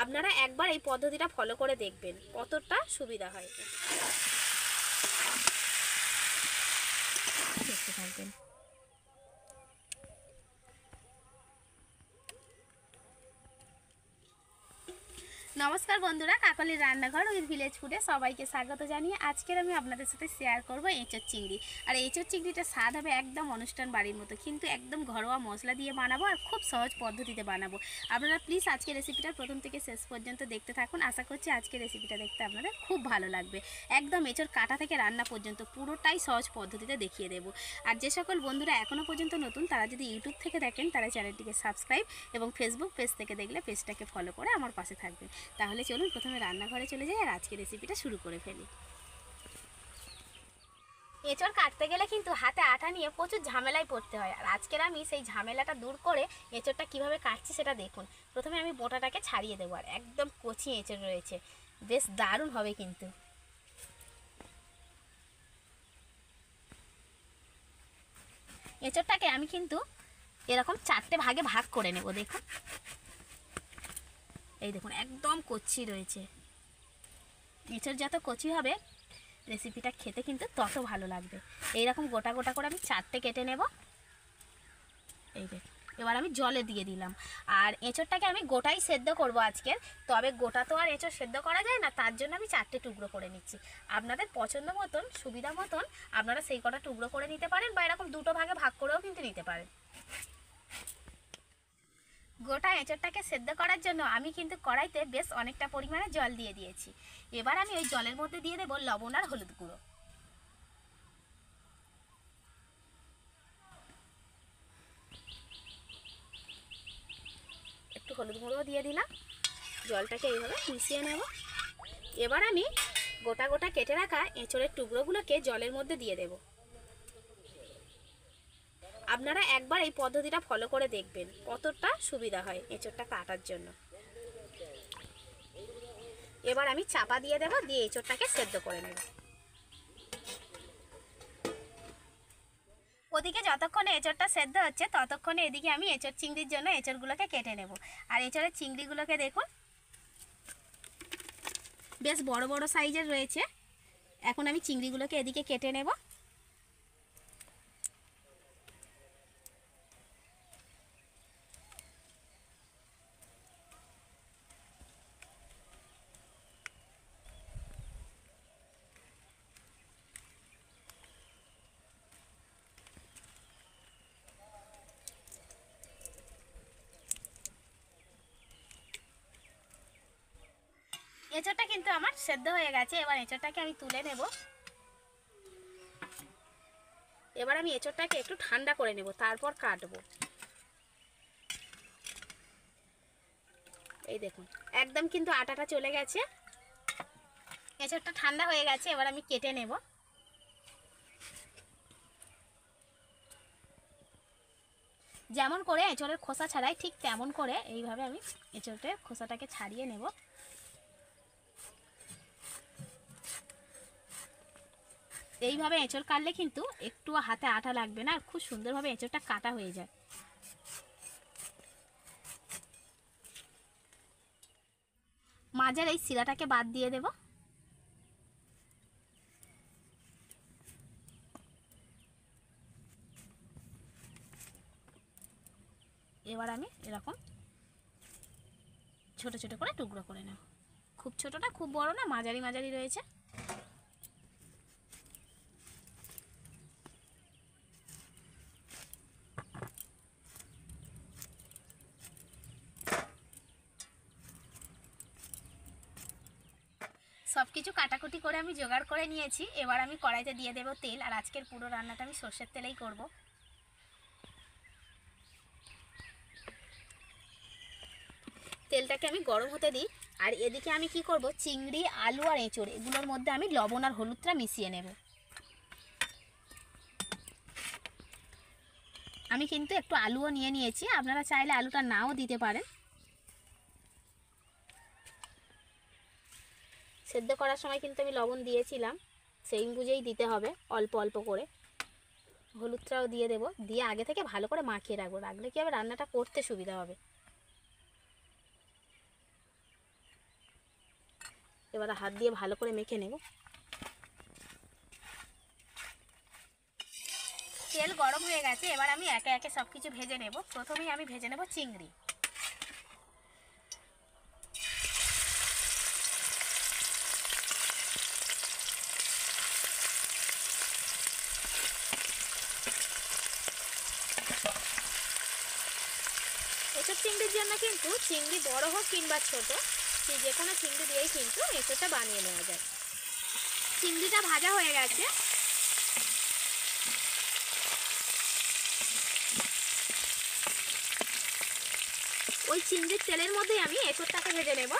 আপনারা একবার এই পদ্ধতিটা ফলো করে দেখবেন কতটা সুবিধা হয়। দেখতে থাকবেন। নমস্কার বন্ধুরা, কাকলির রান্নাঘর উইথ ভিলেজ ফুডে সবাইকে স্বাগত জানিয়ে আজকের আমি আপনাদের সাথে শেয়ার করব এঁচোড় চিংড়ি। আর এঁচোড় চিংড়িটা স্বাদ হবে একদম অনুষ্ঠান বাড়ির মতো, কিন্তু একদম ঘরোয়া মশলা দিয়ে বানাবো আর খুব সহজ পদ্ধতিতে বানাবো। আপনারা প্লিজ আজকের রেসিপিটা প্রথম থেকে শেষ পর্যন্ত দেখতে থাকুন। আশা করছি আজকের রেসিপিটা দেখতে আপনাদের খুব ভালো লাগবে। একদম এঁচোড় কাটা থেকে রান্না পর্যন্ত পুরোটাই সহজ পদ্ধতিতে দেখিয়ে দেবো। আর যে সকল বন্ধুরা এখনও পর্যন্ত নতুন, তারা যদি ইউটিউব থেকে দেখেন তারা চ্যানেলটিকে সাবস্ক্রাইব এবং ফেসবুক পেজ থেকে দেখলে পেজটাকে ফলো করে আমার পাশে থাকবেন। তাহলে চলুন প্রথমে রান্নাঘরে চলে যাই আর আজকের রেসিপিটা শুরু করে ফেলি। এঁচড় কাটতে গেলে কিন্তু হাতে আটা নিয়ে প্রচুর ঝামেলায় পড়তে হয়, আর আজকের আমি সেই ঝামেলাটা দূর করে এঁচড়টা কিভাবে কাটছি সেটা দেখুন। প্রথমে আমি বোটাটাকে ছাড়িয়ে দেবো, আর একদম কচি এঁচড় রয়েছে, বেশ দারুণ হবে কিন্তু। এঁচড়টাকে আমি কিন্তু এরকম 4টে ভাগে ভাগ করে নেব। দেখুন, এই দেখুন একদম কচি রয়েছে। এঁচড় যত কচি হবে রেসিপিটা খেতে কিন্তু তত ভালো লাগবে। এইরকম গোটা গোটা করে আমি 4টে কেটে নেব। এই দেখুন, এবার আমি জলে দিয়ে দিলাম। আর এঁচড়টাকে আমি গোটাই সেদ্ধ করব আজকের, তবে গোটা তো আর এঁচড় সেদ্ধ করা যায় না, তার জন্য আমি 4টে টুকরো করে নিচ্ছি। আপনাদের পছন্দ মতন সুবিধা মতন আপনারা সেই কটা টুকরো করে নিতে পারেন, বা এরকম 2টো ভাগে ভাগ করেও কিন্তু নিতে পারেন। গোটা এঁচড়টাকে সেদ্ধ করার জন্য আমি কিন্তু কড়াইতে বেশ অনেকটা পরিমাণে জল দিয়ে দিয়েছি। এবার আমি ওই জলের মধ্যে দিয়ে দেবো লবণ আর হলুদ গুঁড়ো। একটু হলুদ গুঁড়ো দিয়ে দিলাম, জলটাকে এইভাবে মিশিয়ে নেব। এবার আমি গোটা গোটা কেটে রাখা এঁচড়ের টুকরোগুলোকে জলের মধ্যে দিয়ে দেব। আপনারা একবার এই পদ্ধতিটা ফলো করে দেখবেন কতটা সুবিধা হয় এঁচড়টা কাটার জন্য। এবার আমি চাপা দিয়ে দেবো, দিয়ে এঁচড়টাকে সেদ্ধ করে নেব। ওদিকে যতক্ষণে এঁচড়টা সেদ্ধ হচ্ছে ততক্ষণে এদিকে আমি এঁচড় চিংড়ির জন্য এঁচড়গুলোকে কেটে নেব। আর এঁচড়ের চিংড়িগুলোকে দেখুন বেশ বড় বড় সাইজের রয়েছে। এখন আমি চিংড়িগুলোকে এদিকে কেটে নেব। এঁচড়টা কিন্তু আমার সেদ্ধ হয়ে গেছে। এবার এঁচড়টাকে আমি তুলে নেব। এবার আমি এঁচড়টাকে একটু ঠান্ডা করে নেব, তারপর কাটবো। এই দেখুন একদম কিন্তু আটাটা চলে গেছে। এঁচড়টা ঠান্ডা হয়ে গেছে, এবার আমি কেটে নেব। যেমন করে এঁচড়ের খোসা ছাড়াই ঠিক তেমন করে এইভাবে আমি এঁচড়ের খোসাটাকে ছাড়িয়ে নেব। এইভাবে এঁচড় কাটলে কিন্তু একটু হাতে আটা লাগবে না, আর খুব সুন্দরভাবে এঁচড়টা কাটা হয়ে যায়। মাঝের এই শিরাটাকে বাদ দিয়ে দেব। এবার আমি এরকম ছোট ছোট করে টুকরো করে নেব। খুব ছোট না, খুব বড় না, মাঝারি মাঝারি রয়েছে। সব কিছু কাটাকুটি করে আমি জোগাড় করে নিয়েছি। এবার আমি কড়াইতে দিয়ে দেব তেল, আর আজকের পুরো রান্নাটা আমি সর্ষের তেলেই করব। তেলটাকে আমি গরম হতে দিই। আর এদিকে আমি কি করব, চিংড়ি, আলু আর এঁচড় এগুলোর মধ্যে আমি লবণ আর হলুদটা মিশিয়ে নেব। আমি কিন্তু একটু আলুও নিয়ে নিয়েছি, আপনারা চাইলে আলুটা নাও দিতে পারেন। সেদ্ধ করার সময় কিন্তু আমি লবণ দিয়েছিলাম, সেই বুঝেই দিতে হবে, অল্প অল্প করে। হলুদটাও দিয়ে দেব, দিয়ে আগে থেকে ভালো করে মাখিয়ে রাখবো, রাখলে কি হবে রান্নাটা করতে সুবিধা হবে। এবার হাত দিয়ে ভালো করে মেখে নেব। তেল গরম হয়ে গেছে, এবার আমি একে একে সব কিছু ভেজে নেব। প্রথমেই আমি ভেজে নেব চিংড়ি। এঁচোড় চিংড়ির জন্য কিন্তু চিংড়ি বড় হোক কিংবা ছোট, যে কোনো চিংড়ি দিয়েই কিন্তু এঁচোড়টা বানিয়ে নেওয়া যায়। চিংড়িটা ভাজা হয়ে গেছে, ওই চিংড়ির তেলের মধ্যেই আমি এঁচোড়টাকে ভেজে নেব।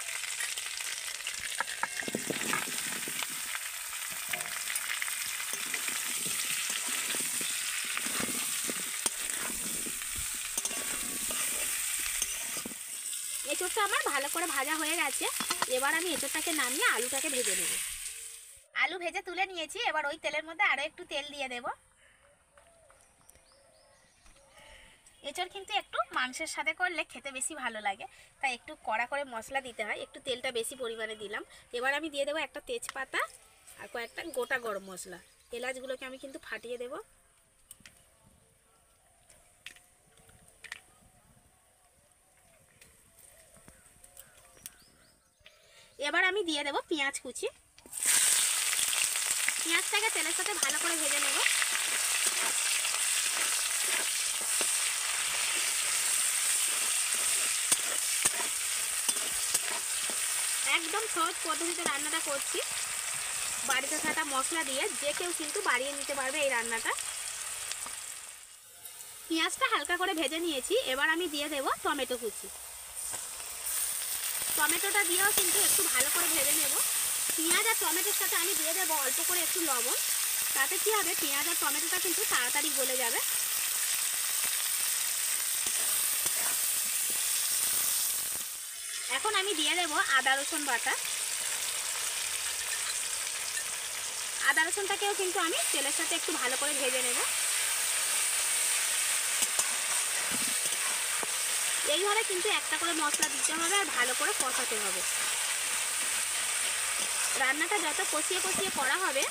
এঁচোড়টা আমার ভালো করে ভাজা হয়ে গেছে, এবার আমি এঁচোড়টাকে নামিয়ে আলুটাকে ভেজে নেব। আলু ভেজে তুলে নিয়েছি, এবার ওই তেলের মধ্যে আরও একটু তেল দিয়ে দেব। এঁচোড় কিন্তু একটু মাংসের সাথে করলে খেতে বেশি ভালো লাগে, তাই একটু কড়া করে মশলা দিতে হয়, একটু তেলটা বেশি পরিমাণে দিলাম। এবার আমি দিয়ে দেবো একটা তেজপাতা আর কয়েকটা গোটা গরম মশলা। এলাচগুলোকে আমি কিন্তু ফাটিয়ে দেব। এবার আমি দিয়ে দেব পেঁয়াজ কুচি। পেঁয়াজটাকে তেলের সাথে ভালো করে ভেজে নেব। একদম সহজ পদ্ধতিতে রান্নাটা করছি, বাড়িতে থাকা মশলা দিয়ে, যে কেউ কিন্তু বাড়িয়ে নিতে পারবে এই রান্নাটা। পেঁয়াজটা হালকা করে ভেজে নিয়েছি, এবার আমি দিয়ে দেব টমেটো কুচি। টমেটোটা দিয়েও কিন্তু একটু ভালো করে ভেজে নেব। পেঁয়াজ আর টমেটোর সাথে আমি দিয়ে দেবো অল্প করে একটু লবণ, তাতে কী হবে, পেঁয়াজ আর টমেটোটা কিন্তু তাড়াতাড়ি গলে যাবে। এখন আমি দিয়ে দেব আদা রসুন বাটা। আদা রসুনটাকেও কিন্তু আমি তেলের সাথে একটু ভালো করে ভেজে নেব। এইভাবে কিন্তু একটা করে মশলা দিতে হবে আর ভালো করে কষাতে হবে। রান্নাটা যত কষিয়ে কষিয়ে করা হবে,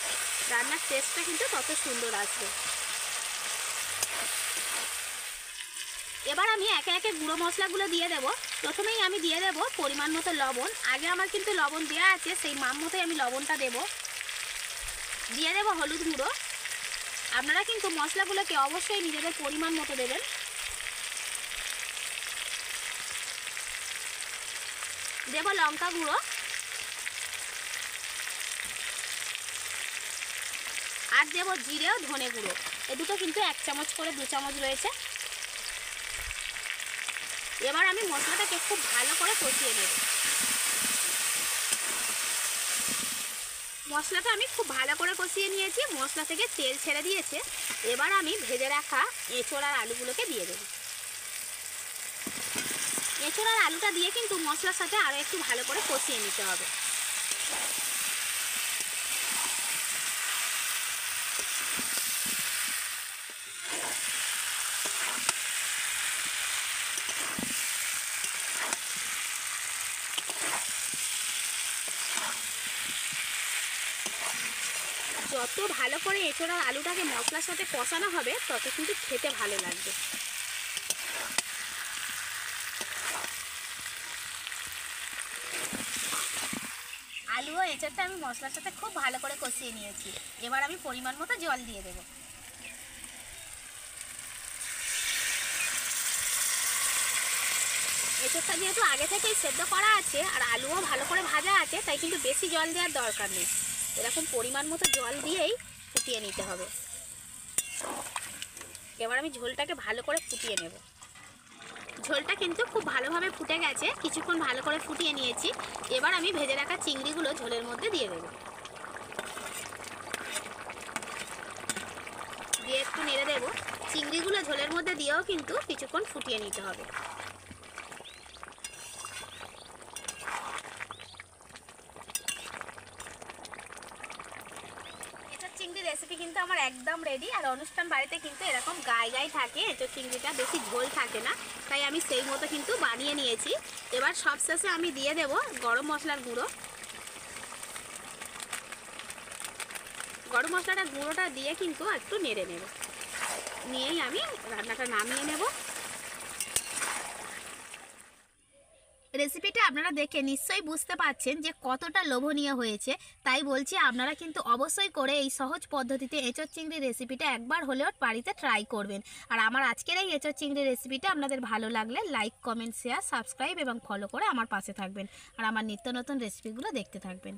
রান্নার টেস্টটা কিন্তু তত সুন্দর আসবে। এবার আমি একে একে গুঁড়ো মশলাগুলো দিয়ে দেব। প্রথমেই আমি দিয়ে দেব পরিমাণ মতো লবণ। আগে আমার কিন্তু লবণ দেওয়া আছে, সেই মাপ মতোই আমি লবণটা দেব। দিয়ে দেব হলুদ গুঁড়ো। আপনারা কিন্তু মশলাগুলোকে অবশ্যই নিজেদের পরিমাণ মতো দেবেন। দেব লঙ্কা গুঁড়ো আর দেব জিরে ও ধনে গুঁড়ো। এ দুটো কিন্তু 1 চামচ করে 2 চামচ রয়েছে। এবার আমি মশলাটাকে খুব ভালো করে কষিয়ে নেব। মশলাটা আমি খুব ভালো করে কষিয়ে নিয়েছি, মশলা থেকে তেল ছেড়ে দিয়েছে। এবার আমি ভেজে রাখা এঁচোড় আর আলুগুলোকে দিয়ে দেব। এঁচোড় আর আলুটা দিয়ে কিন্তু মশলার সাথে আরও একটু ভালো করে কষিয়ে নিতে হবে। যত ভালো করে এঁচোড় আর আলুটাকে মশলার সাথে কষানো হবে, তত কিন্তু খেতে ভালো লাগবে। আলু ও এঁচোড়টা আমি মশলার সাথে খুব ভালো করে কষিয়ে নিয়েছি। এবার আমি পরিমাণ মতো জল দিয়ে দেব। এঁচোড়টা যেহেতু আগে থেকেই সেদ্ধ করা আছে আর আলুও ভালো করে ভাজা আছে, তাই কিন্তু বেশি জল দেওয়ার দরকার নেই। এরকম পরিমাণ মতো জল দিয়েই ফুটিয়ে নিতে হবে। এবার আমি ঝোলটাকে ভালো করে ফুটিয়ে নেব। ঝোলটা কিন্তু খুব ভালোভাবে ফুটে গেছে, কিছুক্ষণ ভালো করে ফুটিয়ে নিয়েছি। এবার আমি ভেজে রাখা চিংড়িগুলো ঝোলের মধ্যে দিয়ে দেব। দিয়ে একটু নেড়ে দেব। চিংড়িগুলো ঝোলের মধ্যে দিয়েও কিন্তু কিছুক্ষণ ফুটিয়ে নিতে হবে। চিংড়ি রেসিপি কিন্তু আমার একদম রেডি। আর অনুষ্ঠান বাড়িতে কিন্তু এরকম গায়ে গায়ে থাকে, এঁচোড় চিংড়িটা বেশি ঝোল থাকে না, তাই আমি সেই মতো কিন্তু বানিয়ে নিয়েছি। এবার সবশেষে আমি দিয়ে দেব গরম মশলার গুঁড়ো। গরম মশলাটা গুঁড়োটা দিয়ে কিন্তু একটু নেড়ে নেব, নিয়েই আমি রান্নাটা নামিয়ে নেব। রেসিপিটা আপনারা দেখে নিশ্চয়ই বুঝতে পারছেন যে কতটা লোভনীয় হয়েছে। তাই বলছি আপনারা কিন্তু অবশ্যই করে এই সহজ পদ্ধতিতে এঁচোড় চিংড়ি রেসিপিটা একবার হলেও বাড়িতে ট্রাই করবেন। আর আমার আজকের এই এঁচোড় চিংড়ি রেসিপিটা আপনাদের ভালো লাগলে লাইক, কমেন্ট, শেয়ার, সাবস্ক্রাইব এবং ফলো করে আমার পাশে থাকবেন আর আমার নিত্য নতুন রেসিপিগুলো দেখতে থাকবেন।